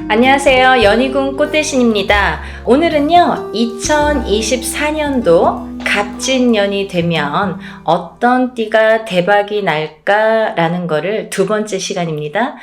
안녕하세요. 연희군 꽃대신입니다. 오늘은요, 2024년도 갑진년이 되면 어떤 띠가 대박이 날까라는 거를 두 번째 시간입니다.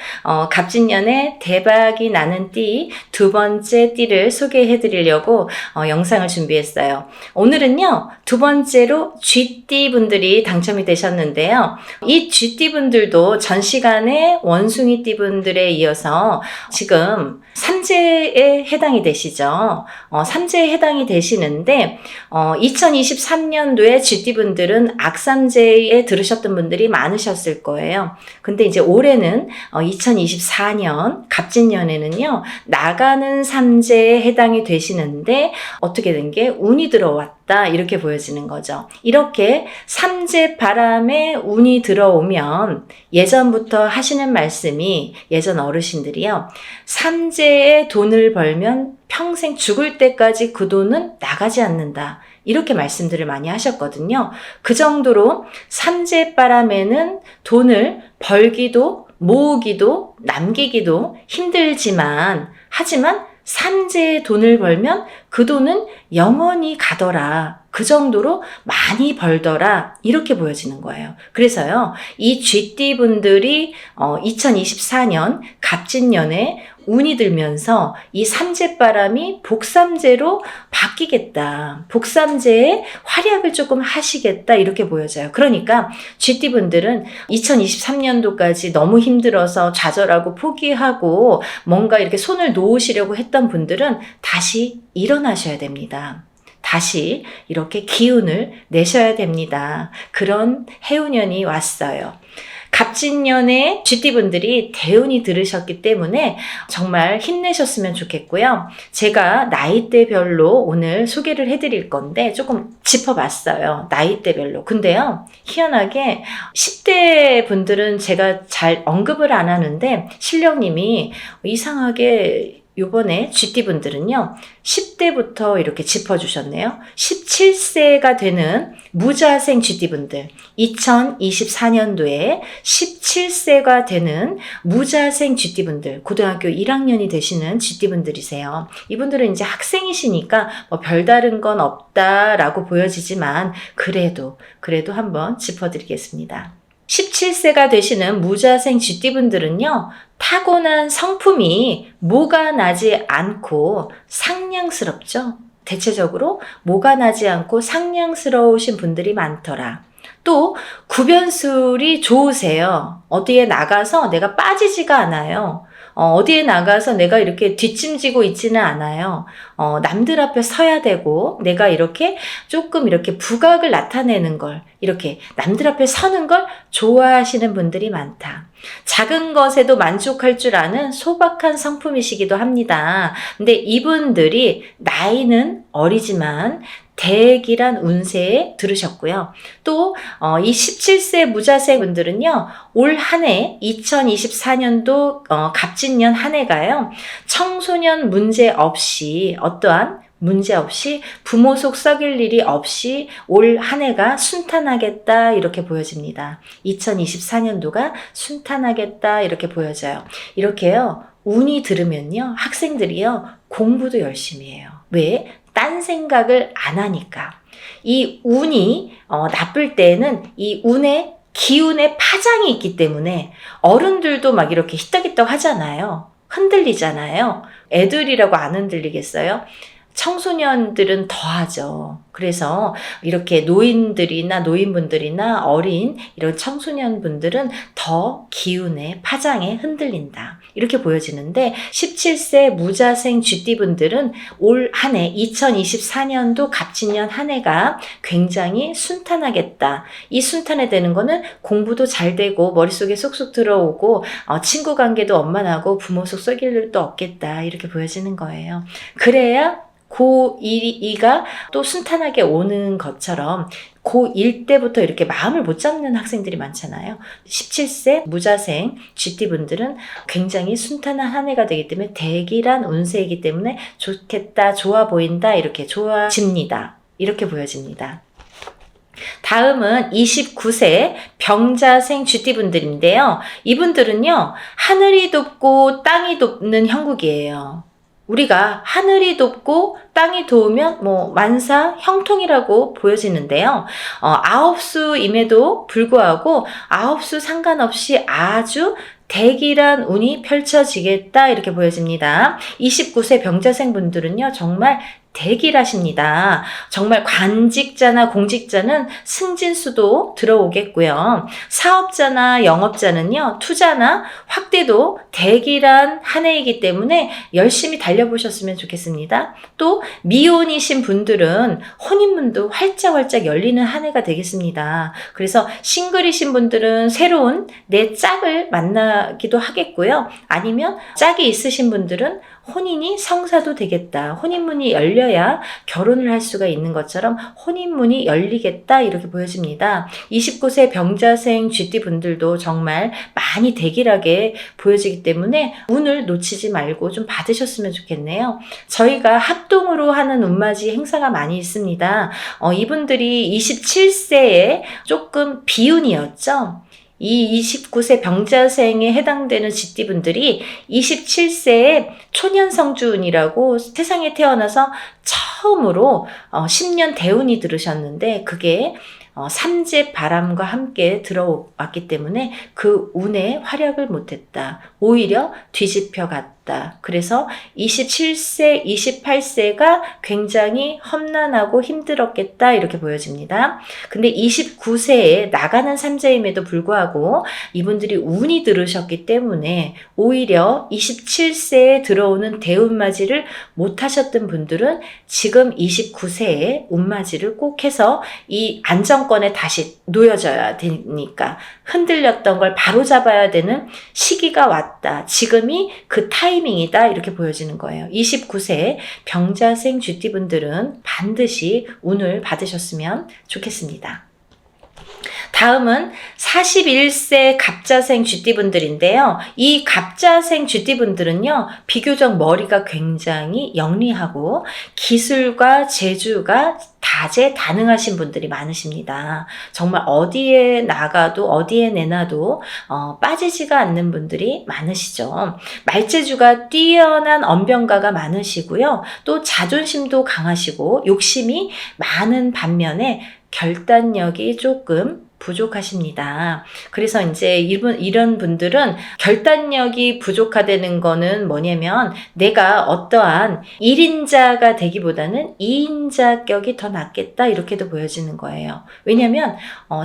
갑진년에 대박이 나는 띠 두 번째 띠를 소개해 드리려고 영상을 준비했어요. 오늘은요, 두 번째로 쥐띠 분들이 당첨이 되셨는데요. 이 쥐띠 분들도 전 시간에 원숭이 띠 분들에 이어서 지금 삼재에 해당이 되시죠. 삼재에 해당이 되시는데 2023년도에 쥐띠분들은 악삼재에 들으셨던 분들이 많으셨을 거예요. 근데 이제 올해는 2024년 갑진년에는요, 나가는 삼재에 해당이 되시는데 어떻게 된 게 운이 들어왔다 이렇게 보여지는 거죠. 이렇게 삼재 바람에 운이 들어오면 예전부터 하시는 말씀이, 예전 어르신들이요, 삼재에 돈을 벌면 평생 죽을 때까지 그 돈은 나가지 않는다, 이렇게 말씀들을 많이 하셨거든요. 그 정도로 삼재바람에는 돈을 벌기도 모으기도 남기기도 힘들지만, 하지만 삼재에 돈을 벌면 그 돈은 영원히 가더라, 그 정도로 많이 벌더라, 이렇게 보여지는 거예요. 그래서요, 이 쥐띠 분들이 2024년 갑진년에 운이 들면서 이 삼재바람이 복삼재로 바뀌겠다, 복삼재의 활약을 조금 하시겠다, 이렇게 보여져요. 그러니까 쥐띠 분들은 2023년도까지 너무 힘들어서 좌절하고 포기하고 뭔가 이렇게 손을 놓으시려고 했던 분들은 다시 일어나셔야 됩니다. 다시 이렇게 기운을 내셔야 됩니다. 그런 해운년이 왔어요. 갑진년에 쥐띠분들이 대운이 들으셨기 때문에 정말 힘내셨으면 좋겠고요. 제가 나이대별로 오늘 소개를 해드릴 건데 조금 짚어봤어요. 나이대별로. 근데요, 희한하게 10대 분들은 제가 잘 언급을 안 하는데 신령님이 이상하게 요번에 쥐띠분들은요, 10대부터 이렇게 짚어주셨네요. 17세가 되는 무자생 쥐띠분들, 2024년도에 17세가 되는 무자생 쥐띠분들, 고등학교 1학년이 되시는 쥐띠분들이세요. 이분들은 이제 학생이시니까 뭐 별다른 건 없다라고 보여지지만 그래도 한번 짚어드리겠습니다. 17세가 되시는 무자생 쥐띠분들은요, 타고난 성품이 모가 나지 않고 상냥스럽죠. 대체적으로 모가 나지 않고 상냥스러우신 분들이 많더라. 또 구변술이 좋으세요. 어디에 나가서 내가 빠지지가 않아요. 어디에 나가서 내가 이렇게 뒷짐지고 있지는 않아요. 남들 앞에 서야 되고, 내가 이렇게 조금 이렇게 부각을 나타내는 걸, 이렇게 남들 앞에 서는 걸 좋아하시는 분들이 많다. 작은 것에도 만족할 줄 아는 소박한 성품이시기도 합니다. 근데 이분들이 나이는 어리지만 대기란 운세에 들으셨고요. 또 이 17세 무자생 분들은요, 올 한 해 2024년도 갑진년 한 해가요, 청소년 문제 없이, 어떠한 문제 없이, 부모 속 썩일 일이 없이 올 한 해가 순탄하겠다, 이렇게 보여집니다. 2024년도가 순탄하겠다, 이렇게 보여져요. 이렇게요, 운이 들으면요, 학생들이요, 공부도 열심히 해요. 왜? 딴 생각을 안 하니까. 이 운이 나쁠 때에는 이 운의 기운의 파장이 있기 때문에 어른들도 막 이렇게 히떡히떡 하잖아요. 흔들리잖아요. 애들이라고 안 흔들리겠어요? 청소년들은 더 하죠. 그래서 이렇게 노인들이나 노인분들이나 어린 이런 청소년분들은 더 기운의 파장에 흔들린다, 이렇게 보여지는데, 17세 무자생 쥐띠분들은 올 한 해 2024년도 갑진년 한 해가 굉장히 순탄하겠다. 이 순탄해 되는 거는 공부도 잘 되고 머릿속에 쏙쏙 들어오고 친구 관계도 원만하고 부모 속 썩일 일도 없겠다, 이렇게 보여지는 거예요. 그래야 고2가 또 순탄하게 오는 것처럼 고1 때부터 이렇게 마음을 못 잡는 학생들이 많잖아요. 17세 무자생 쥐띠분들은 굉장히 순탄한 한 해가 되기 때문에 대기란 운세이기 때문에 좋겠다, 좋아 보인다, 이렇게 좋아집니다. 이렇게 보여집니다. 다음은 29세 병자생 쥐띠분들인데요. 이분들은요, 하늘이 돕고 땅이 돕는 형국이에요. 우리가 하늘이 돕고 땅이 도우면 만사 형통이라고 보여지는데요. 아홉수임에도 불구하고 아홉수 상관없이 아주 대길한 운이 펼쳐지겠다 이렇게 보여집니다. 29세 병자생 분들은요, 정말 대길하십니다. 정말 관직자나 공직자는 승진수도 들어오겠고요. 사업자나 영업자는요, 투자나 확대도 대길한 한 해이기 때문에 열심히 달려보셨으면 좋겠습니다. 또 미혼이신 분들은 혼인문도 활짝활짝 열리는 한 해가 되겠습니다. 그래서 싱글이신 분들은 새로운 내 짝을 만나기도 하겠고요. 아니면 짝이 있으신 분들은 혼인이 성사도 되겠다. 혼인문이 열려야 결혼을 할 수가 있는 것처럼 혼인문이 열리겠다 이렇게 보여집니다. 29세 병자생 쥐띠 분들도 정말 많이 대길하게 보여지기 때문에 운을 놓치지 말고 좀 받으셨으면 좋겠네요. 저희가 합동으로 하는 운맞이 행사가 많이 있습니다. 이분들이 27세에 조금 비운이었죠. 이 29세 병자생에 해당되는 쥐띠분들이 27세에 초년성주운이라고 세상에 태어나서 처음으로 10년 대운이 들으셨는데 그게 삼재 바람과 함께 들어왔기 때문에 그 운에 활약을 못했다. 오히려 뒤집혀 갔다. 그래서 27세, 28세가 굉장히 험난하고 힘들었겠다 이렇게 보여집니다. 근데 29세에 나가는 삼재임에도 불구하고 이분들이 운이 들으셨기 때문에 오히려 27세에 들어오는 대운맞이를 못하셨던 분들은 지금 29세에 운맞이를 꼭 해서 이 안정권에 다시 놓여져야 되니까 흔들렸던 걸 바로잡아야 되는 시기가 왔다. 지금이 그 타이밍이다 이렇게 보여지는 거예요. 29세 병자생 쥐띠분들은 반드시 운을 받으셨으면 좋겠습니다. 다음은 41세 갑자생 쥐띠분들인데요. 이 갑자생 쥐띠분들은요, 비교적 머리가 굉장히 영리하고 기술과 재주가 다재다능하신 분들이 많으십니다. 정말 어디에 나가도 어디에 내놔도 빠지지가 않는 분들이 많으시죠. 말재주가 뛰어난 언변가가 많으시고요. 또 자존심도 강하시고 욕심이 많은 반면에 결단력이 조금 부족하십니다. 그래서 이제 이런 분들은 결단력이 부족하다는 거는 뭐냐면 내가 어떠한 1인자가 되기보다는 2인자 격이 더 낫겠다 이렇게도 보여지는 거예요. 왜냐면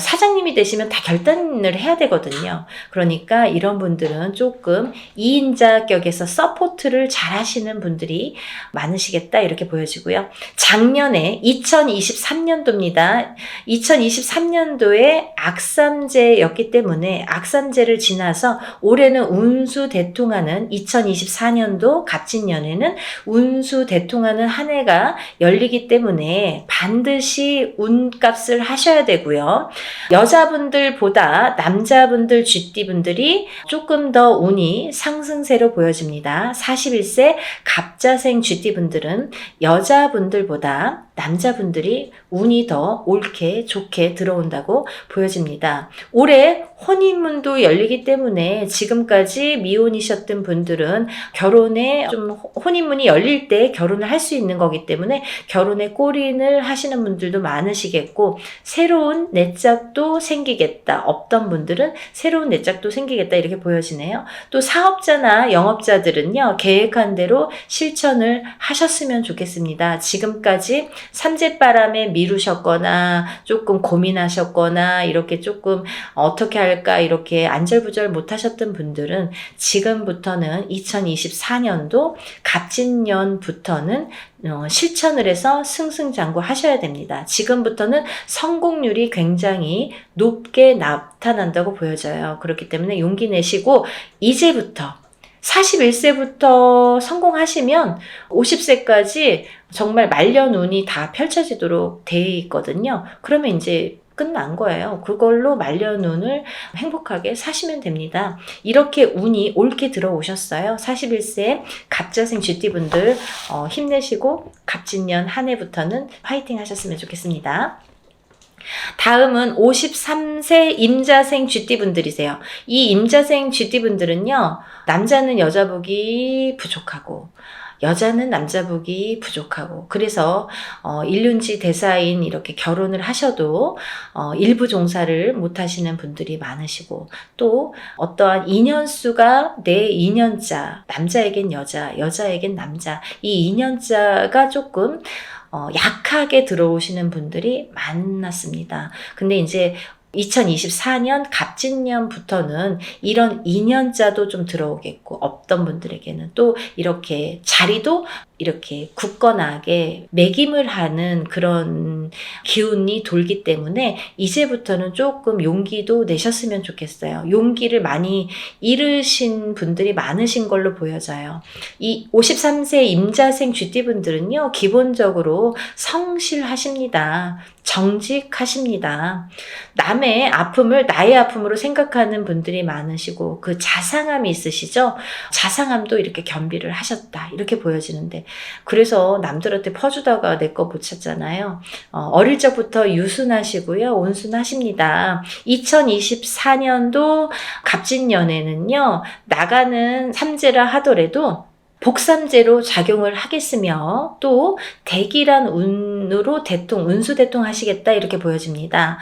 사장님이 되시면 다 결단을 해야 되거든요. 그러니까 이런 분들은 조금 2인자 격에서 서포트를 잘 하시는 분들이 많으시겠다 이렇게 보여지고요. 작년에 2023년도입니다. 2023년도에 악삼재였기 때문에 악삼재를 지나서 올해는 운수대통하는 2024년도 갑진년에는 운수대통하는 한 해가 열리기 때문에 반드시 운값을 하셔야 되고요. 여자분들보다 남자분들 쥐띠분들이 조금 더 운이 상승세로 보여집니다. 41세 갑자생 쥐띠분들은 여자분들보다 남자분들이 운이 더 옳게 좋게 들어온다고 보여집니다. 올해 혼인문도 열리기 때문에 지금까지 미혼이셨던 분들은 결혼에 좀 혼인문이 열릴 때 결혼을 할 수 있는 거기 때문에 결혼에 골인을 하시는 분들도 많으시겠고 새로운 내 짝도 생기겠다. 없던 분들은 새로운 내 짝도 생기겠다 이렇게 보여지네요. 또 사업자나 영업자들은요. 계획한 대로 실천을 하셨으면 좋겠습니다. 지금까지 삼재바람에 미루셨거나 조금 고민하셨거나 이렇게 조금 어떻게 할까 이렇게 안절부절 못하셨던 분들은 지금부터는 2024년도 갑진년부터는 실천을 해서 승승장구 하셔야 됩니다. 지금부터는 성공률이 굉장히 높게 나타난다고 보여져요. 그렇기 때문에 용기 내시고 이제부터 41세부터 성공하시면 50세까지 정말 말년운이 다 펼쳐지도록 돼 있거든요. 그러면 이제 끝난 거예요. 그걸로 말년운을 행복하게 사시면 됩니다. 이렇게 운이 옳게 들어오셨어요. 41세 갑자생 쥐띠분들 힘내시고 갑진년 한 해부터는 화이팅 하셨으면 좋겠습니다. 다음은 53세 임자생 쥐띠분들이세요. 이 임자생 쥐띠분들은요, 남자는 여자 복이 부족하고 여자는 남자 복이 부족하고, 그래서 일륜지 대사인 이렇게 결혼을 하셔도 일부 종사를 못 하시는 분들이 많으시고, 또 어떠한 인연수가 내 인연자, 남자에겐 여자, 여자에겐 남자, 이 인연자가 조금 약하게 들어오시는 분들이 많았습니다. 근데 이제 2024년 갑진년부터는 이런 인연자도 좀 들어오겠고, 없던 분들에게는 또 이렇게 자리도 이렇게 굳건하게 매김을 하는 그런 기운이 돌기 때문에 이제부터는 조금 용기도 내셨으면 좋겠어요. 용기를 많이 잃으신 분들이 많으신 걸로 보여져요. 이 53세 임자생 쥐띠분들은요, 기본적으로 성실하십니다. 정직하십니다. 남의 아픔을 나의 아픔으로 생각하는 분들이 많으시고, 그 자상함이 있으시죠? 자상함도 이렇게 겸비를 하셨다, 이렇게 보여지는데, 그래서 남들한테 퍼주다가 내 거 못 찾잖아요. 어릴 적부터 유순하시고요, 온순하십니다. 2024년도 갑진년에는요, 나가는 삼재라 하더라도 복삼재로 작용을 하겠으며, 또 대기란 운으로 운수대통 하시겠다, 이렇게 보여집니다.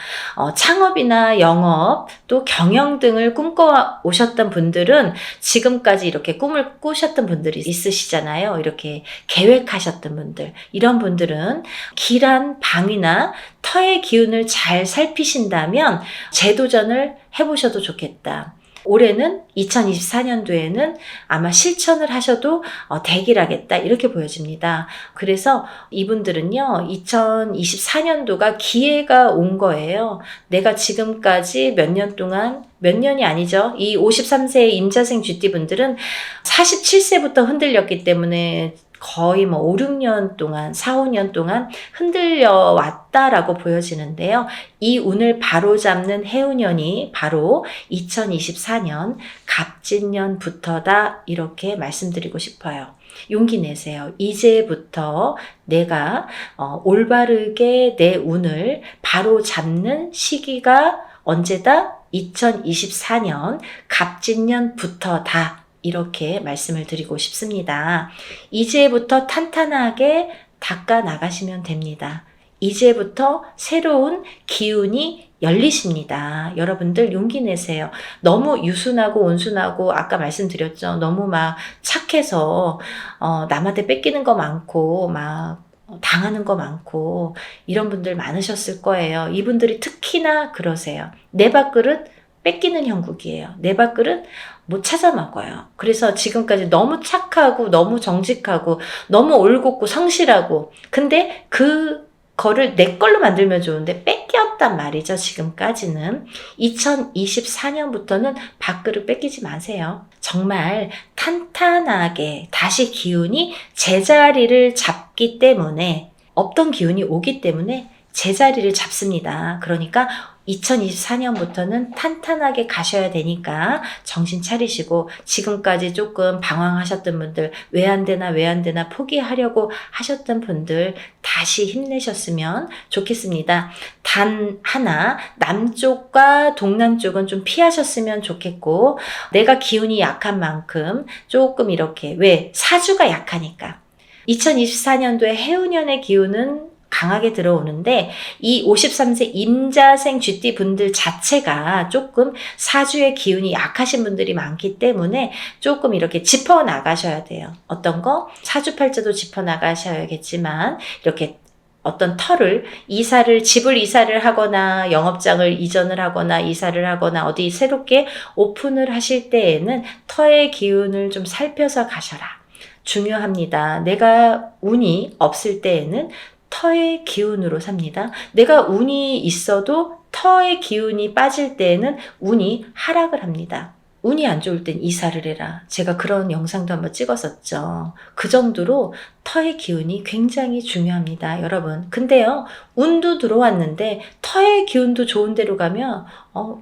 창업이나 영업, 또 경영 등을 꿈꿔 오셨던 분들은 지금까지 이렇게 꿈을 꾸셨던 분들이 있으시잖아요. 이렇게 계획하셨던 분들, 이런 분들은 길한 방이나 터의 기운을 잘 살피신다면 재도전을 해보셔도 좋겠다. 올해는 2024년도에는 아마 실천을 하셔도 대기하겠다, 이렇게 보여집니다. 그래서 이분들은요, 2024년도가 기회가 온 거예요. 내가 지금까지 몇 년 동안, 몇 년이 아니죠. 이 53세의 임자생 쥐띠분들은 47세부터 흔들렸기 때문에 거의 5, 6년 동안, 4, 5년 동안 흔들려 왔다라고 보여지는데요. 이 운을 바로잡는 해운년이 바로 2024년 갑진년부터다, 이렇게 말씀드리고 싶어요. 용기 내세요. 이제부터 내가 올바르게 내 운을 바로잡는 시기가 언제다? 2024년 갑진년부터다, 이렇게 말씀을 드리고 싶습니다. 이제부터 탄탄하게 닦아 나가시면 됩니다. 이제부터 새로운 기운이 열리십니다. 여러분들 용기 내세요. 너무 유순하고 온순하고, 아까 말씀드렸죠. 너무 막 착해서 남한테 뺏기는 거 많고 막 당하는 거 많고, 이런 분들 많으셨을 거예요. 이분들이 특히나 그러세요. 내 밥그릇 뺏기는 형국이에요. 내 밥그릇 못 찾아 먹어요. 그래서 지금까지 너무 착하고 너무 정직하고 너무 올곧고 성실하고, 근데 그거를 내 걸로 만들면 좋은데 뺏겼단 말이죠. 지금까지는. 2024년부터는 밥그릇 뺏기지 마세요. 정말 탄탄하게 다시 기운이 제자리를 잡기 때문에, 없던 기운이 오기 때문에 제자리를 잡습니다. 그러니까 2024년부터는 탄탄하게 가셔야 되니까 정신 차리시고, 지금까지 조금 방황하셨던 분들, 왜 안 되나 포기하려고 하셨던 분들 다시 힘내셨으면 좋겠습니다. 단 하나, 남쪽과 동남쪽은 좀 피하셨으면 좋겠고, 내가 기운이 약한 만큼 조금 이렇게, 왜? 사주가 약하니까. 2024년도에 해운년의 기운은 강하게 들어오는데, 이 53세 임자생 쥐띠 분들 자체가 조금 사주의 기운이 약하신 분들이 많기 때문에 조금 이렇게 짚어 나가셔야 돼요. 어떤 거? 사주팔자도 짚어 나가셔야겠지만, 이렇게 어떤 터를, 집을 이사를 하거나 영업장을 이전을 하거나 이사를 하거나 어디 새롭게 오픈을 하실 때에는 터의 기운을 좀 살펴서 가셔라. 중요합니다. 내가 운이 없을 때에는 터의 기운으로 삽니다. 내가 운이 있어도 터의 기운이 빠질 때에는 운이 하락을 합니다. 운이 안 좋을 땐 이사를 해라. 제가 그런 영상도 한번 찍었었죠. 그 정도로 터의 기운이 굉장히 중요합니다, 여러분. 근데요, 운도 들어왔는데 터의 기운도 좋은 데로 가면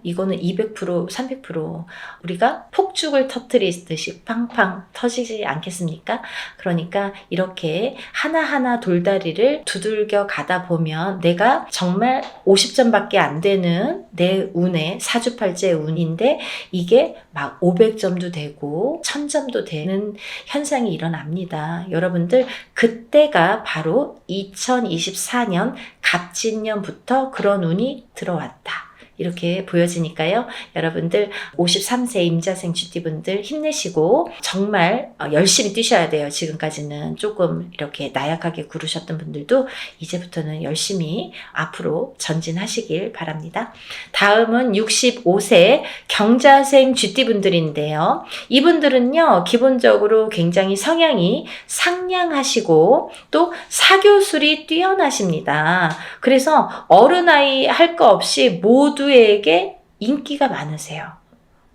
이거는 200%, 300% 우리가 폭죽을 터뜨리듯이 팡팡 터지지 않겠습니까? 그러니까 이렇게 하나하나 돌다리를 두들겨 가다 보면 내가 정말 50점밖에 안 되는 내 운의 사주팔자의 운인데 이게 막 500점도 되고 1000점도 되는 현상이 일어납니다. 여러분들 그때가 바로 2024년 갑진년부터 그런 운이 들어왔다. 이렇게 보여지니까요. 여러분들 53세 임자생 쥐띠분들 힘내시고 정말 열심히 뛰셔야 돼요. 지금까지는 조금 이렇게 나약하게 구르셨던 분들도 이제부터는 열심히 앞으로 전진하시길 바랍니다. 다음은 65세 경자생 쥐띠분들인데요. 이분들은요. 기본적으로 굉장히 성향이 상냥하시고 또 사교술이 뛰어나십니다. 그래서 어른아이 할 거 없이 모두에게 인기가 많으세요.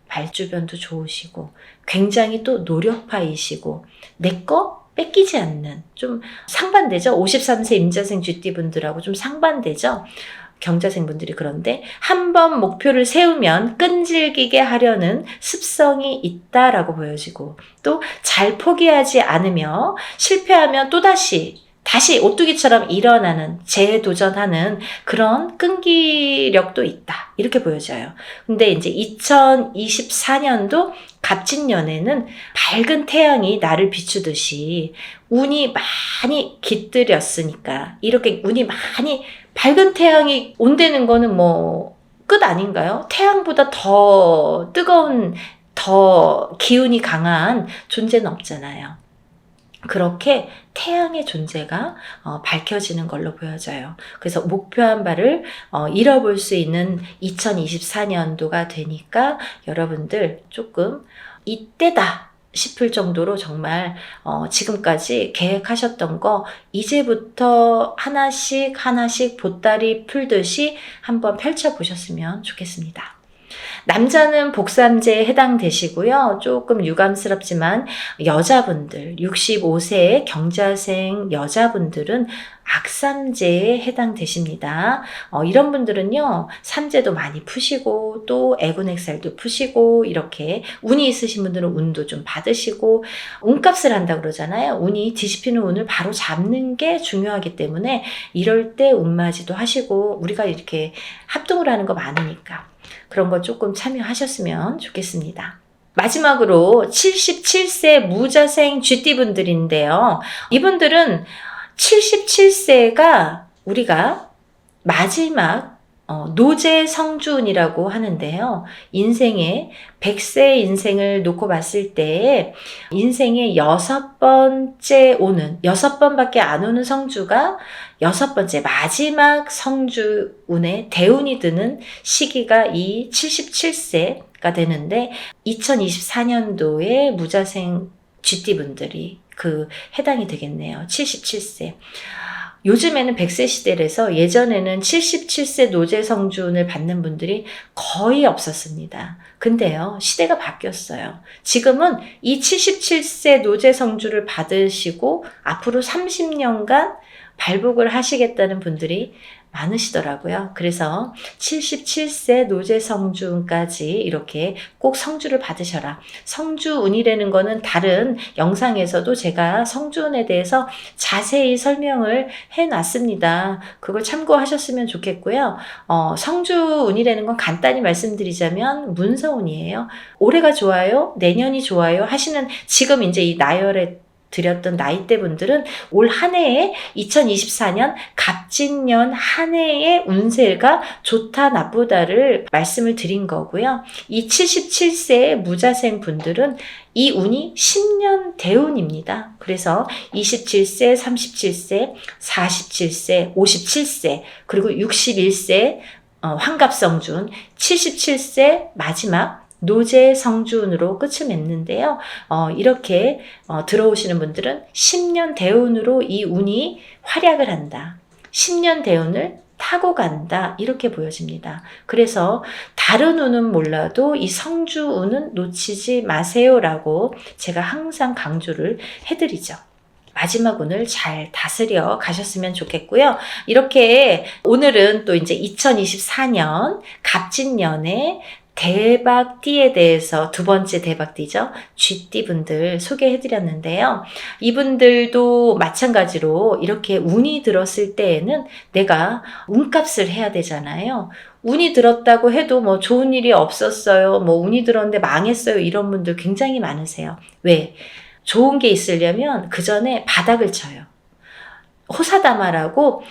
말주변도 좋으시고 굉장히 또 노력파이시고 내 거 뺏기지 않는 좀 상반되죠. 53세 임자생 쥐띠분들하고 좀 상반되죠. 경자생분들이 그런데 한번 목표를 세우면 끈질기게 하려는 습성이 있다라고 보여지고 또 잘 포기하지 않으며 실패하면 또다시 오뚜기처럼 일어나는 재도전하는 그런 끈기력도 있다. 이렇게 보여져요. 근데 이제 2024년도 갑진년에는 밝은 태양이 나를 비추듯이 운이 많이 깃들였으니까 이렇게 운이 많이 밝은 태양이 온다는 거는 뭐 끝 아닌가요? 태양보다 더 뜨거운 더 기운이 강한 존재는 없잖아요. 그렇게 태양의 존재가 밝혀지는 걸로 보여져요. 그래서 목표한 바를 이뤄볼 수 있는 2024년도가 되니까 여러분들 조금 이때다 싶을 정도로 정말 지금까지 계획하셨던 거 이제부터 하나씩 보따리 풀듯이 한번 펼쳐보셨으면 좋겠습니다. 남자는 복삼제에 해당되시고요. 조금 유감스럽지만 여자분들 65세 경자생 여자분들은 악삼제에 해당되십니다. 이런 분들은요. 삼제도 많이 푸시고 또 애군액살도 푸시고 이렇게 운이 있으신 분들은 운도 좀 받으시고 운값을 한다고 그러잖아요. 운이 뒤집히는 운을 바로 잡는 게 중요하기 때문에 이럴 때 운맞이도 하시고 우리가 이렇게 합동을 하는 거 많으니까 그런 거 조금 참여하셨으면 좋겠습니다. 마지막으로 77세 무자생 쥐띠분들인데요. 이분들은 77세가 우리가 마지막 노제 성주운이라고 하는데요. 인생의 100세 인생을 놓고 봤을 때 인생의 6번밖에 안 오는 성주가 6번째 마지막 성주운에 대운이 드는 시기가 이 77세가 되는데 2024년도에 무자생 쥐띠분들이 해당이 되겠네요. 77세. 요즘에는 100세 시대라서 예전에는 77세 노제성주운을 받는 분들이 거의 없었습니다. 근데요, 시대가 바뀌었어요. 지금은 이 77세 노제성주를 받으시고 앞으로 30년간 발복을 하시겠다는 분들이 많으시더라고요. 그래서 77세 노제성주운까지 이렇게 꼭 성주를 받으셔라. 성주운이라는 거는 다른 영상에서도 제가 성주운에 대해서 자세히 설명을 해놨습니다. 그걸 참고하셨으면 좋겠고요. 성주운이라는 건 간단히 말씀드리자면 문서운이에요. 올해가 좋아요? 내년이 좋아요? 하시는 지금 이제 이 나열에 드렸던 나이대 분들은 올 한 해에 2024년 갑진년 한 해의 운세가 좋다 나쁘다를 말씀을 드린 거고요. 이 77세 무자생 분들은 이 운이 10년 대운입니다. 그래서 27세, 37세, 47세, 57세, 그리고 61세 환갑성준, 77세 마지막 노제 성주운으로 끝을 맺는데요. 이렇게 들어오시는 분들은 10년 대운으로 이 운이 활약을 한다. 10년 대운을 타고 간다. 이렇게 보여집니다. 그래서 다른 운은 몰라도 이 성주운은 놓치지 마세요라고 제가 항상 강조를 해드리죠. 마지막 운을 잘 다스려 가셨으면 좋겠고요. 이렇게 오늘은 또 이제 2024년 갑진년의 대박띠에 대해서 두 번째 대박띠죠. 쥐띠 분들 소개해드렸는데요. 이분들도 마찬가지로 이렇게 운이 들었을 때에는 내가 운값을 해야 되잖아요. 운이 들었다고 해도 뭐 좋은 일이 없었어요. 뭐 운이 들었는데 망했어요. 이런 분들 굉장히 많으세요. 왜? 좋은 게 있으려면 그 전에 바닥을 쳐요. 호사다마라고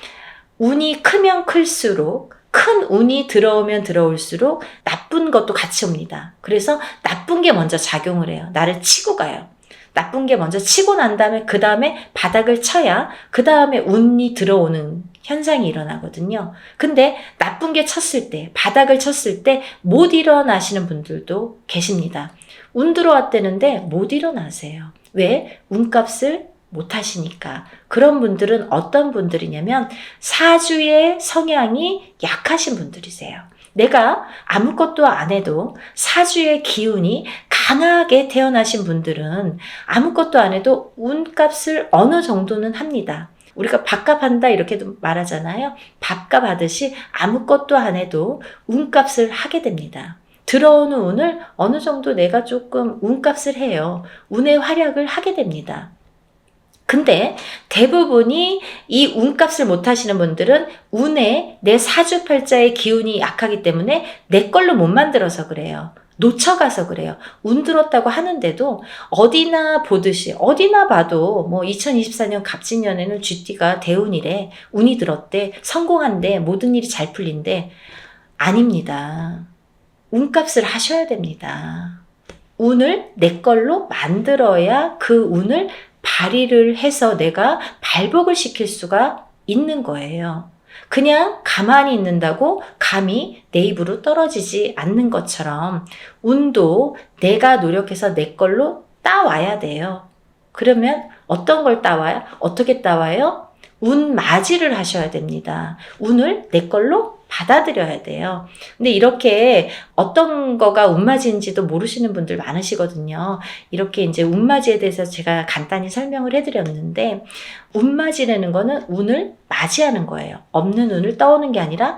운이 크면 클수록 큰 운이 들어오면 들어올수록 나쁜 것도 같이 옵니다. 그래서 나쁜 게 먼저 작용을 해요. 나를 치고 가요. 나쁜 게 먼저 치고 난 다음에 그 다음에 바닥을 쳐야 그 다음에 운이 들어오는 현상이 일어나거든요. 근데 나쁜 게 쳤을 때, 바닥을 쳤을 때 못 일어나시는 분들도 계십니다. 운 들어왔다는데 못 일어나세요. 왜? 운값을 못 하시니까. 그런 분들은 어떤 분들이냐면 사주의 성향이 약하신 분들이세요. 내가 아무것도 안 해도 사주의 기운이 강하게 태어나신 분들은 아무것도 안 해도 운값을 어느 정도는 합니다. 우리가 밥값 한다 이렇게도 말하잖아요. 밥값 하듯이 아무것도 안 해도 운값을 하게 됩니다. 들어오는 운을 어느 정도 내가 조금 운값을 해요. 운의 활약을 하게 됩니다. 근데 대부분이 이 운값을 못 하시는 분들은 운에 내 사주팔자의 기운이 약하기 때문에 내 걸로 못 만들어서 그래요. 놓쳐가서 그래요. 운 들었다고 하는데도 어디나 보듯이 어디나 봐도 뭐 2024년 갑진년에는 쥐띠가 대운이래. 운이 들었대. 성공한대. 모든 일이 잘 풀린대. 아닙니다. 운값을 하셔야 됩니다. 운을 내 걸로 만들어야 그 운을 발휘를 해서 내가 발복을 시킬 수가 있는 거예요. 그냥 가만히 있는다고 감이 내 입으로 떨어지지 않는 것처럼 운도 내가 노력해서 내 걸로 따와야 돼요. 그러면 어떤 걸 따와요? 어떻게 따와요? 운 맞이를 하셔야 됩니다. 운을 내 걸로 받아들여야 돼요. 근데 이렇게 어떤 거가 운맞이인지도 모르시는 분들 많으시거든요. 이렇게 이제 운맞이에 대해서 제가 간단히 설명을 해드렸는데, 운맞이라는 거는 운을 맞이하는 거예요. 없는 운을 떠오는 게 아니라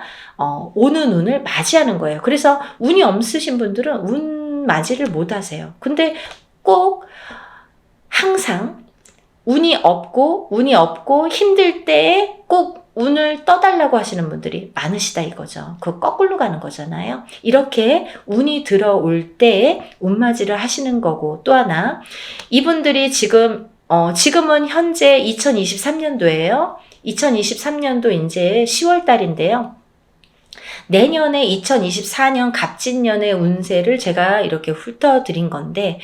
오는 운을 맞이하는 거예요. 그래서 운이 없으신 분들은 운맞이를 못 하세요. 근데 꼭 항상 운이 없고 힘들 때에 꼭 운을 떠달라고 하시는 분들이 많으시다 이거죠. 그거 거꾸로 가는 거잖아요. 이렇게 운이 들어올 때에 운맞이를 하시는 거고, 또 하나 이분들이 지금은 현재 2023년도예요. 2023년도 이제 10월 달인데요. 내년에 2024년 갑진년의 운세를 제가 이렇게 읊어드린 건데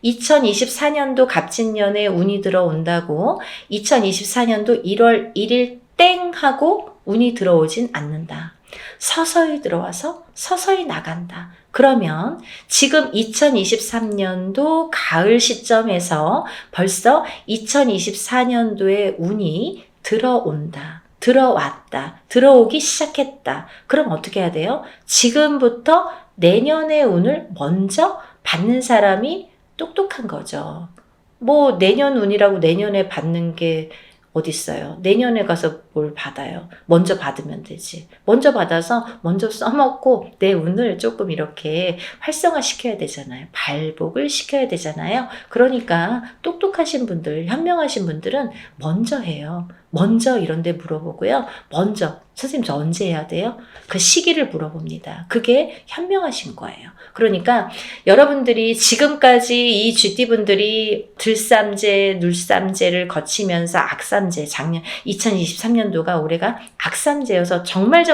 2024년도 갑진년에 운이 들어온다고 2024년도 1월 1일 땡 하고 운이 들어오진 않는다. 서서히 들어와서 서서히 나간다. 그러면 지금 2023년도 가을 시점에서 벌써 2024년도에 운이 들어온다. 들어왔다. 들어오기 시작했다. 그럼 어떻게 해야 돼요? 지금부터 내년의 운을 먼저 받는 사람이 똑똑한 거죠. 뭐 내년 운이라고 내년에 받는 게 어딨어요. 내년에 가서 뭘 받아요. 먼저 받으면 되지. 먼저 받아서 먼저 써먹고 내 운을 조금 이렇게 활성화시켜야 되잖아요. 발복을 시켜야 되잖아요. 그러니까 똑똑하신 분들, 현명하신 분들은 먼저 해요. 먼저 이런 데 물어보고요. 먼저 선생님 저 언제 해야 돼요? 그 시기를 물어봅니다. 그게 현명하신 거예요. 그러니까 여러분들이 지금까지 이 쥐띠분들이 들삼재, 눌삼재를 거치면서 악삼재, 작년 2023년도가 올해가 악삼재여서 정말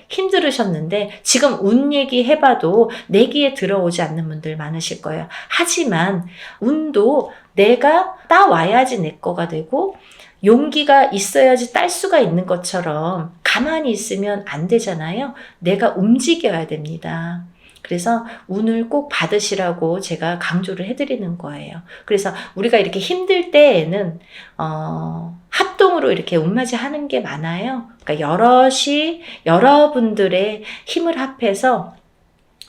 힘들으셨는데 지금 운 얘기 해봐도 내기에 들어오지 않는 분들 많으실 거예요. 하지만 운도 내가 따와야지 내 거가 되고 용기가 있어야지 딸 수가 있는 것처럼 가만히 있으면 안 되잖아요. 내가 움직여야 됩니다. 그래서 운을 꼭 받으시라고 제가 강조를 해드리는 거예요. 그래서 우리가 이렇게 힘들 때에는 합동으로 이렇게 운맞이 하는 게 많아요. 그러니까 여러분들의 힘을 합해서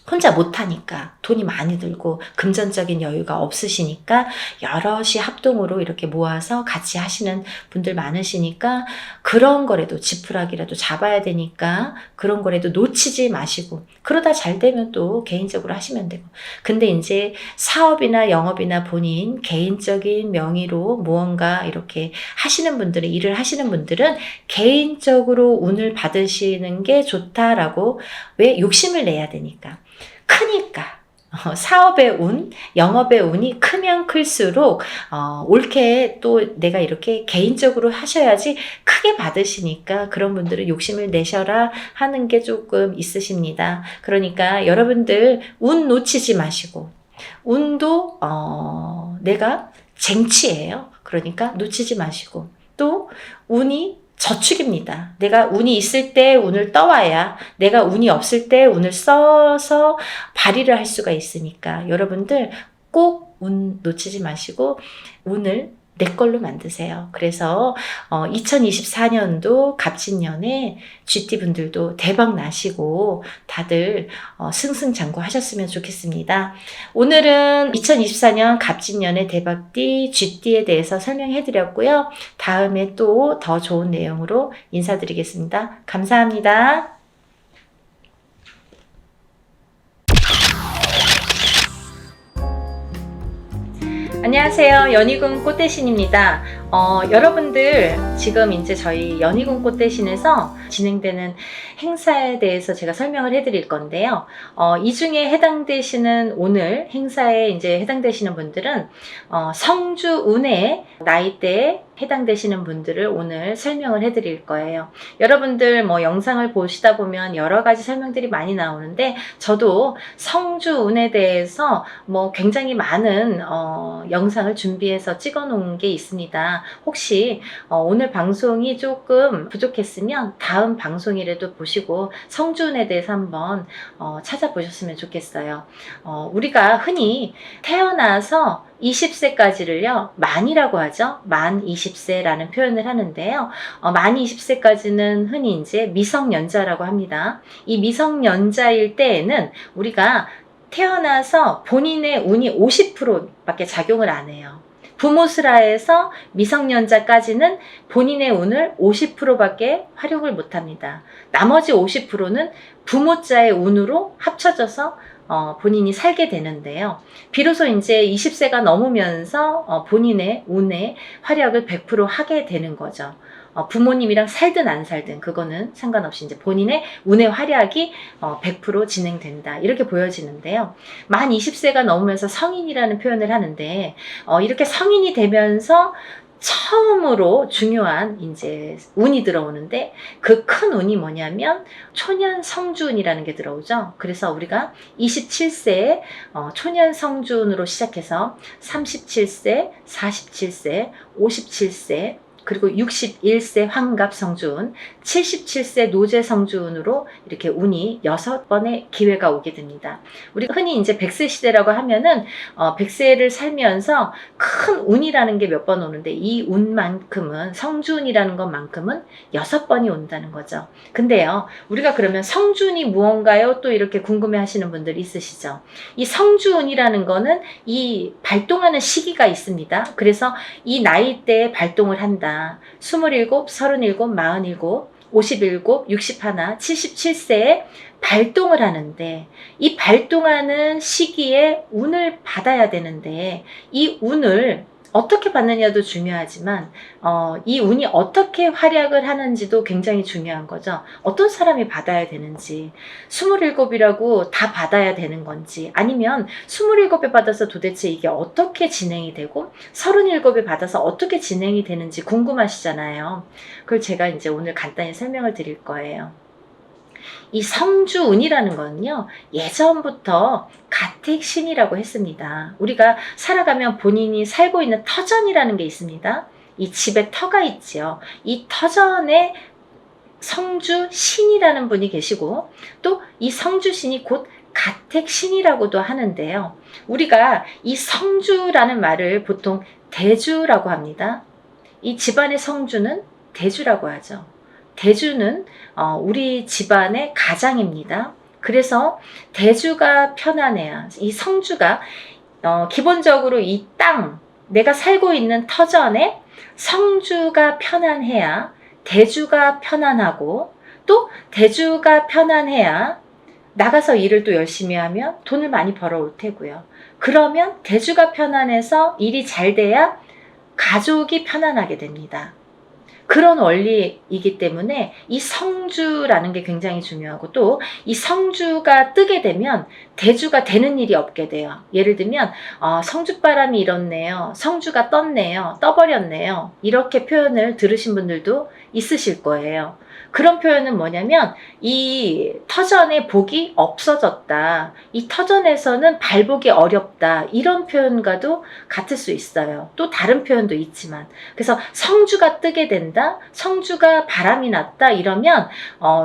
혼자 못하니까 돈이 많이 들고 금전적인 여유가 없으시니까 여럿이 합동으로 이렇게 모아서 같이 하시는 분들 많으시니까 그런 거라도 지푸라기라도 잡아야 되니까 그런 거라도 놓치지 마시고 그러다 잘 되면 또 개인적으로 하시면 되고 근데 이제 사업이나 영업이나 본인 개인적인 명의로 무언가 이렇게 하시는 분들은 일을 하시는 분들은 개인적으로 운을 받으시는 게 좋다라고 왜 욕심을 내야 되니까 크니까 사업의 운, 영업의 운이 크면 클수록 옳게 또 내가 이렇게 개인적으로 하셔야지 크게 받으시니까 그런 분들은 욕심을 내셔라 하는 게 조금 있으십니다. 그러니까 여러분들 운 놓치지 마시고 운도 내가 쟁취예요. 그러니까 놓치지 마시고 또 운이 저축입니다. 내가 운이 있을 때 운을 떠와야 내가 운이 없을 때 운을 써서 발휘를 할 수가 있으니까 여러분들 꼭 운 놓치지 마시고 운을 내 걸로 만드세요. 그래서 2024년도 갑진년에 GT분들도 대박 나시고 다들 승승장구 하셨으면 좋겠습니다. 오늘은 2024년 갑진년의 대박띠 GT에 대해서 설명해 드렸고요. 다음에 또 더 좋은 내용으로 인사드리겠습니다. 감사합니다. 안녕하세요. 연희군 꽃대신입니다. 여러분들 지금 이제 저희 연희군 꽃대신에서 진행되는 행사에 대해서 제가 설명을 해드릴 건데요. 이 중에 해당되시는 오늘 행사에 이제 해당되시는 분들은 성주 운해 나이대에 해당되시는 분들을 오늘 설명을 해드릴 거예요. 여러분들 뭐 영상을 보시다 보면 여러 가지 설명들이 많이 나오는데 저도 성주 운에 대해서 뭐 굉장히 많은 영상을 준비해서 찍어 놓은 게 있습니다. 혹시 오늘 방송이 조금 부족했으면 다음 방송이라도 보시고 성주운에 대해서 한번 찾아보셨으면 좋겠어요. 우리가 흔히 태어나서 20세까지를요, 만이라고 하죠. 만 20세라는 표현을 하는데요. 만 20세까지는 흔히 이제 미성년자라고 합니다. 이 미성년자일 때에는 우리가 태어나서 본인의 운이 50%밖에 작용을 안 해요. 부모스라에서 미성년자까지는 본인의 운을 50%밖에 활용을 못 합니다. 나머지 50%는 부모자의 운으로 합쳐져서 본인이 살게 되는데요. 비로소 이제 20세가 넘으면서 본인의 운의 활약을 100% 하게 되는 거죠. 부모님이랑 살든 안 살든 그거는 상관없이 이제 본인의 운의 활약이 100% 진행된다. 이렇게 보여지는데요. 만 20세가 넘으면서 성인이라는 표현을 하는데 이렇게 성인이 되면서 처음으로 중요한 이제 운이 들어오는데 그 큰 운이 뭐냐면 초년 성주운이라는 게 들어오죠. 그래서 우리가 27세에 초년 성주운으로 시작해서 37세, 47세, 57세 그리고 61세 환갑 성주운, 77세 노제 성주운으로 이렇게 운이 6번의 기회가 오게 됩니다. 우리가 흔히 이제 100세 시대라고 하면은 100세를 살면서 큰 운이라는 게 몇 번 오는데 이 운만큼은 성주운이라는 것만큼은 6번이 온다는 거죠. 근데요, 우리가 그러면 성주운이 무언가요? 또 이렇게 궁금해 하시는 분들 있으시죠? 이 성주운이라는 거는 이 발동하는 시기가 있습니다. 그래서 이 나이대에 발동을 한다. 27, 37, 47, 57, 61, 77세에 발동을 하는데 이 발동하는 시기에 운을 받아야 되는데 이 운을 어떻게 받느냐도 중요하지만 이 운이 어떻게 활약을 하는지도 굉장히 중요한 거죠. 어떤 사람이 받아야 되는지 27이라고 다 받아야 되는 건지 아니면 27에 받아서 도대체 이게 어떻게 진행이 되고 37에 받아서 어떻게 진행이 되는지 궁금하시잖아요. 그걸 제가 이제 오늘 간단히 설명을 드릴 거예요. 이 성주운이라는 거는요, 예전부터 가택신이라고 했습니다. 우리가 살아가면 본인이 살고 있는 터전이라는 게 있습니다. 이 집에 터가 있지요. 이 터전에 성주신이라는 분이 계시고 또 이 성주신이 곧 가택신이라고도 하는데요. 우리가 이 성주라는 말을 보통 대주라고 합니다. 이 집안의 성주는 대주라고 하죠. 대주는 우리 집안의 가장입니다. 그래서 대주가 편안해야, 이 성주가 기본적으로 이 땅, 내가 살고 있는 터전에 성주가 편안해야 대주가 편안하고, 또 대주가 편안해야 나가서 일을 또 열심히 하면 돈을 많이 벌어올 테고요. 그러면 대주가 편안해서 일이 잘 돼야 가족이 편안하게 됩니다. 그런 원리이기 때문에 이 성주라는 게 굉장히 중요하고, 또 이 성주가 뜨게 되면 대주가 되는 일이 없게 돼요. 예를 들면 성주바람이 일었네요, 성주가 떴네요, 떠버렸네요, 이렇게 표현을 들으신 분들도 있으실 거예요. 그런 표현은 뭐냐면 이 터전에 복이 없어졌다, 이 터전에서는 발복이 어렵다, 이런 표현과도 같을 수 있어요. 또 다른 표현도 있지만, 그래서 성주가 뜨게 된다, 성주가 바람이 났다, 이러면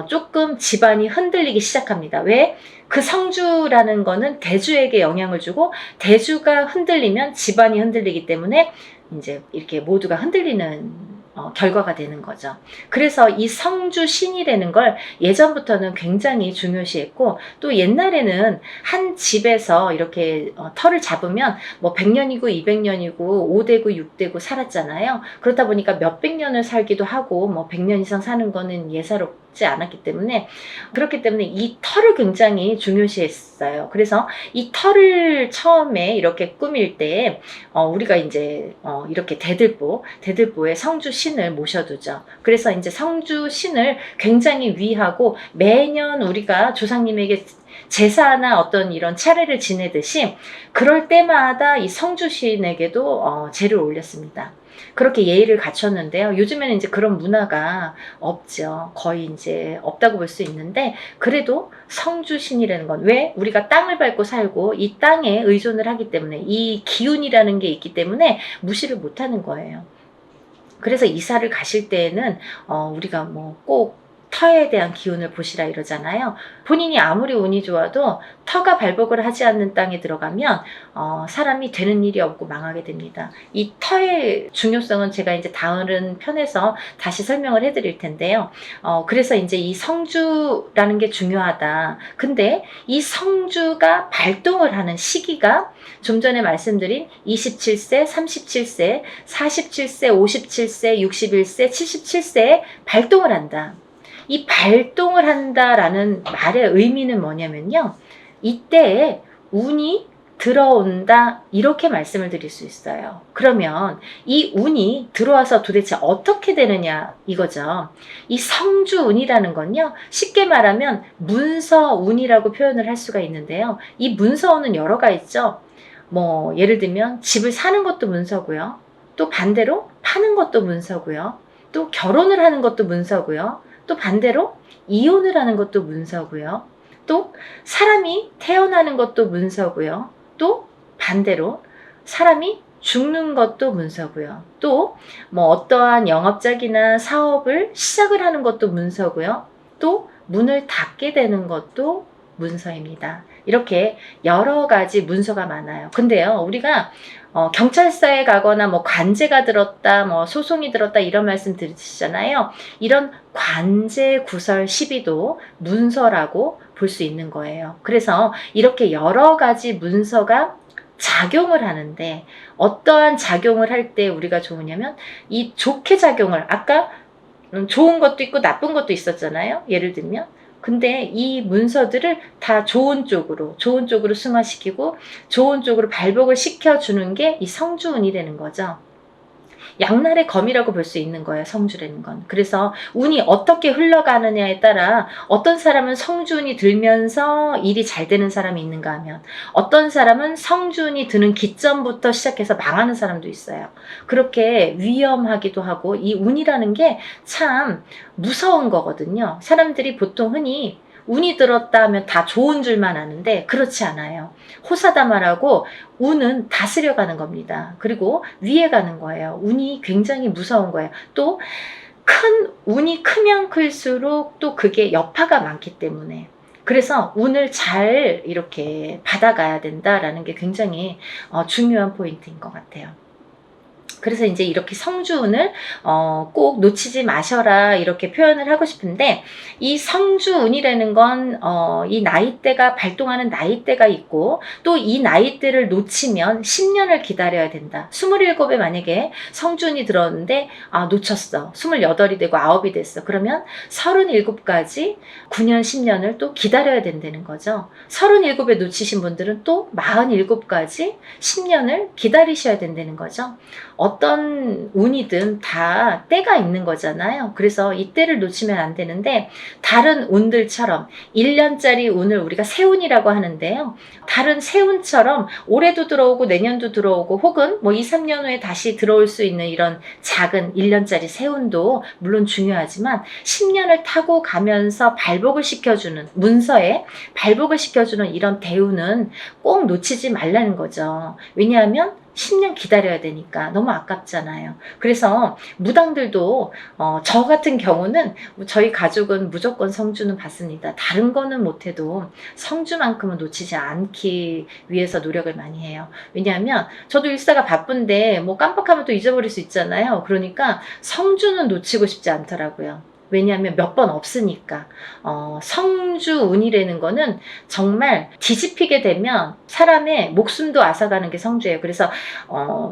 조금 집안이 흔들리기 시작합니다. 왜? 그 성주라는 거는 대주에게 영향을 주고, 대주가 흔들리면 집안이 흔들리기 때문에 이제 이렇게 모두가 흔들리는 결과가 되는 거죠. 그래서 이 성주 신이라는 걸 예전부터는 굉장히 중요시했고, 또 옛날에는 한 집에서 이렇게 터를 잡으면 뭐 100년이고 200년이고 5대고 6대고 살았잖아요. 그렇다 보니까 몇백 년을 살기도 하고 뭐 100년 이상 사는 거는 예사롭지 않았기 때문에, 그렇기 때문에 이 터를 굉장히 중요시했어요. 그래서 이 터를 처음에 이렇게 꾸밀 때 우리가 이제 이렇게 대들보에 성주 신을 모셔두죠. 그래서 이제 성주 신을 굉장히 위하고, 매년 우리가 조상님에게 제사나 어떤 이런 차례를 지내듯이 그럴 때마다 이 성주 신에게도 제를 올렸습니다. 그렇게 예의를 갖췄는데요. 요즘에는 이제 그런 문화가 없죠. 거의 이제 없다고 볼 수 있는데, 그래도 성주신이라는 건, 왜? 우리가 땅을 밟고 살고 이 땅에 의존을 하기 때문에, 이 기운이라는 게 있기 때문에 무시를 못하는 거예요. 그래서 이사를 가실 때에는 우리가 뭐 꼭 터에 대한 기운을 보시라 이러잖아요. 본인이 아무리 운이 좋아도 터가 발복을 하지 않는 땅에 들어가면 사람이 되는 일이 없고 망하게 됩니다. 이 터의 중요성은 제가 이제 다른 편에서 다시 설명을 해드릴 텐데요. 그래서 이제 이 성주라는 게 중요하다. 근데 이 성주가 발동을 하는 시기가 좀 전에 말씀드린 27세, 37세, 47세, 57세, 61세, 77세에 발동을 한다. 이 발동을 한다라는 말의 의미는 뭐냐면요, 이때에 운이 들어온다, 이렇게 말씀을 드릴 수 있어요. 그러면 이 운이 들어와서 도대체 어떻게 되느냐 이거죠. 이 성주운이라는 건요, 쉽게 말하면 문서운이라고 표현을 할 수가 있는데요. 이 문서운은 여러가 있죠. 뭐 예를 들면 집을 사는 것도 문서고요, 또 반대로 파는 것도 문서고요, 또 결혼을 하는 것도 문서고요, 또 반대로 이혼을 하는 것도 문서고요, 또 사람이 태어나는 것도 문서고요, 또 반대로 사람이 죽는 것도 문서고요, 또 뭐 어떠한 영업작이나 사업을 시작을 하는 것도 문서고요, 또 문을 닫게 되는 것도 문서입니다. 이렇게 여러 가지 문서가 많아요. 근데요, 우리가 경찰서에 가거나 뭐 관제가 들었다, 뭐 소송이 들었다, 이런 말씀 들으시잖아요. 이런 관제 구설 시비도 문서라고 볼 수 있는 거예요. 그래서 이렇게 여러 가지 문서가 작용을 하는데, 어떠한 작용을 할 때 우리가 좋으냐면, 이 좋게 작용을, 아까 좋은 것도 있고 나쁜 것도 있었잖아요. 예를 들면, 근데 이 문서들을 다 좋은 쪽으로 승화시키고 좋은 쪽으로 발복을 시켜주는 게 이 성주운이 되는 거죠. 양날의 검이라고 볼 수 있는 거예요, 성주라는 건. 그래서 운이 어떻게 흘러가느냐에 따라 어떤 사람은 성주운이 들면서 일이 잘 되는 사람이 있는가 하면, 어떤 사람은 성주운이 드는 기점부터 시작해서 망하는 사람도 있어요. 그렇게 위험하기도 하고, 이 운이라는 게 참 무서운 거거든요. 사람들이 보통 흔히 운이 들었다 하면 다 좋은 줄만 아는데 그렇지 않아요. 호사다마라고 운은 다스려가는 겁니다. 그리고 위에 가는 거예요. 운이 굉장히 무서운 거예요. 또 운이 크면 클수록 또 그게 여파가 많기 때문에, 그래서 운을 잘 이렇게 받아가야 된다라는 게 굉장히 중요한 포인트인 것 같아요. 그래서 이제 이렇게 성주운을 꼭 놓치지 마셔라 이렇게 표현을 하고 싶은데, 이 성주운이라는 건 이 나이대가 발동하는 나이대가 있고, 또 이 나이대를 놓치면 10년을 기다려야 된다. 27에 만약에 성주운이 들어오는데 놓쳤어. 28이 되고 9이 됐어. 그러면 37까지 9년 10년을 또 기다려야 된다는 거죠. 37에 놓치신 분들은 또 47까지 10년을 기다리셔야 된다는 거죠. 어떤 운이든 다 때가 있는 거잖아요. 그래서 이 때를 놓치면 안 되는데, 다른 운들처럼 1년짜리 운을 우리가 세운이라고 하는데요. 다른 세운처럼 올해도 들어오고 내년도 들어오고 혹은 뭐 2, 3년 후에 다시 들어올 수 있는 이런 작은 1년짜리 세운도 물론 중요하지만, 10년을 타고 가면서 발복을 시켜주는, 문서에 발복을 시켜주는 이런 대운은 꼭 놓치지 말라는 거죠. 왜냐하면 10년 기다려야 되니까 너무 아깝잖아요. 그래서 무당들도 저 같은 경우는 저희 가족은 무조건 성주는 받습니다. 다른 거는 못해도 성주만큼은 놓치지 않기 위해서 노력을 많이 해요. 왜냐하면 저도 일사가 바쁜데 뭐 깜빡하면 또 잊어버릴 수 있잖아요. 그러니까 성주는 놓치고 싶지 않더라고요. 왜냐하면 몇 번 없으니까. 성주운이라는 거는 정말 뒤집히게 되면 사람의 목숨도 앗아가는 게 성주예요. 그래서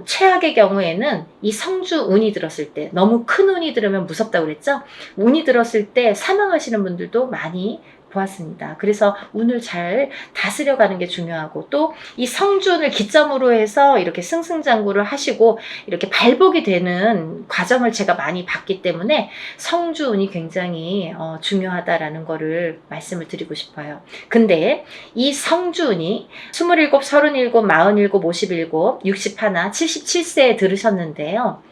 최악의 경우에는 이 성주운이 들었을 때, 너무 큰 운이 들으면 무섭다고 그랬죠? 운이 들었을 때 사망하시는 분들도 많이 보았습니다. 그래서 운을 잘 다스려가는 게 중요하고, 또 이 성주운을 기점으로 해서 이렇게 승승장구를 하시고 이렇게 발복이 되는 과정을 제가 많이 봤기 때문에 성주운이 굉장히 중요하다라는 거를 말씀을 드리고 싶어요. 근데 이 성주운이 27, 37, 47, 57, 61, 77세에 들으셨는데요.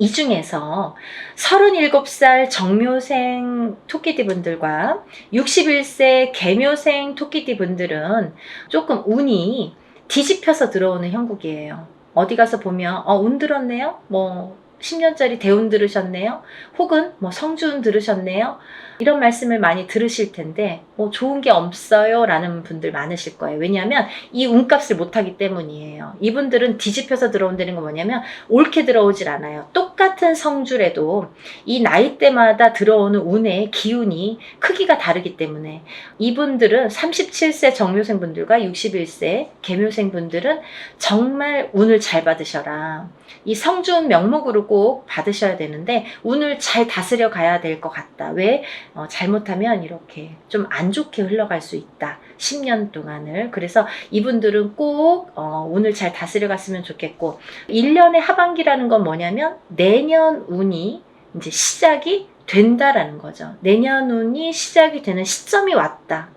이 중에서 37살 정묘생 토끼띠 분들과 61세 개묘생 토끼띠 분들은 조금 운이 뒤집혀서 들어오는 형국이에요. 어디 가서 보면 운 들었네요? 뭐 10년짜리 대운 들으셨네요? 혹은 뭐 성주운 들으셨네요? 이런 말씀을 많이 들으실 텐데 좋은 게 없어요 라는 분들 많으실 거예요. 왜냐하면 이 운값을 못하기 때문이에요. 이분들은 뒤집혀서 들어온다는 건 뭐냐면 옳게 들어오질 않아요. 똑같은 성주래도 이 나이대마다 들어오는 운의 기운이 크기가 다르기 때문에, 이분들은 37세 정묘생 분들과 61세 개묘생 분들은 정말 운을 잘 받으셔라. 이 성주운 명목으로 꼭 받으셔야 되는데 운을 잘 다스려 가야 될 것 같다. 왜? 잘못하면 이렇게 좀 안 좋게 흘러갈 수 있다. 10년 동안을. 그래서 이분들은 꼭 운을 잘 다스려 갔으면 좋겠고, 1년의 하반기라는 건 뭐냐면 내년 운이 이제 시작이 된다라는 거죠. 내년 운이 시작이 되는 시점이 왔다.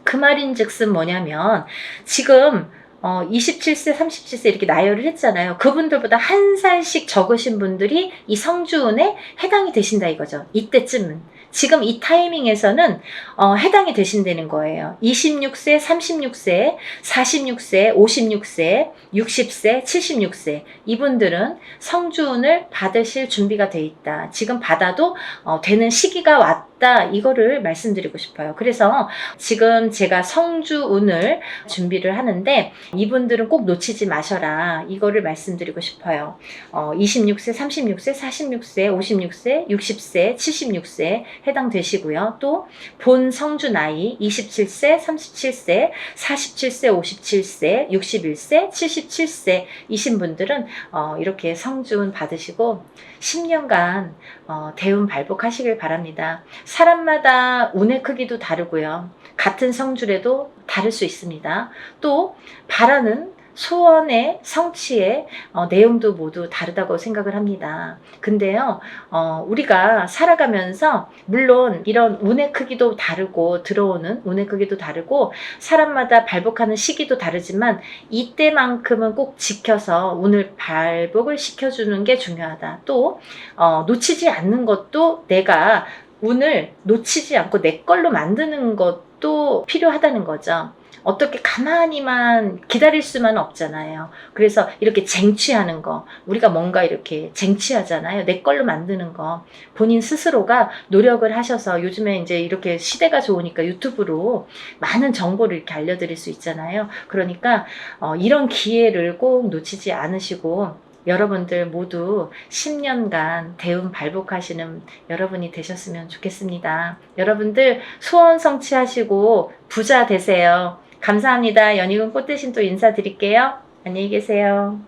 그 말인즉슨 뭐냐면, 지금 27세, 37세 이렇게 나열을 했잖아요. 그분들보다 한 살씩 적으신 분들이 이 성주운에 해당이 되신다 이거죠. 이때쯤은. 지금 이 타이밍에서는 해당이 되신다는 거예요. 26세, 36세, 46세, 56세, 60세, 76세 이분들은 성주운을 받으실 준비가 돼 있다. 지금 받아도 되는 시기가 왔다. 이거를 말씀드리고 싶어요. 그래서 지금 제가 성주운을 준비를 하는데 이분들은 꼭 놓치지 마셔라. 이거를 말씀드리고 싶어요. 26세, 36세, 46세, 56세, 60세, 76세 해당되시고요. 또 본 성주 나이 27세, 37세, 47세, 57세, 61세, 77세 이신 분들은 이렇게 성주운 받으시고 10년간 대운 발복하시길 바랍니다. 사람마다 운의 크기도 다르고요. 같은 성주래도 다를 수 있습니다. 또 바라는 소원의 성취의 내용도 모두 다르다고 생각을 합니다. 근데요, 우리가 살아가면서 물론 이런 운의 크기도 다르고 들어오는 운의 크기도 다르고 사람마다 발복하는 시기도 다르지만 이때만큼은 꼭 지켜서 운을 발복을 시켜주는 게 중요하다. 또 놓치지 않는 것도, 내가 운을 놓치지 않고 내 걸로 만드는 것도 필요하다는 거죠. 어떻게 가만히만 기다릴 수만 없잖아요. 그래서 이렇게 쟁취하는 거, 우리가 뭔가 이렇게 쟁취하잖아요. 내 걸로 만드는 거. 본인 스스로가 노력을 하셔서, 요즘에 이제 이렇게 시대가 좋으니까 유튜브로 많은 정보를 이렇게 알려드릴 수 있잖아요. 그러니까 이런 기회를 꼭 놓치지 않으시고 여러분들 모두 10년간 대운 발복하시는 여러분이 되셨으면 좋겠습니다. 여러분들 소원 성취하시고 부자 되세요. 감사합니다. 연희군 꽃대신 또 인사드릴게요. 안녕히 계세요.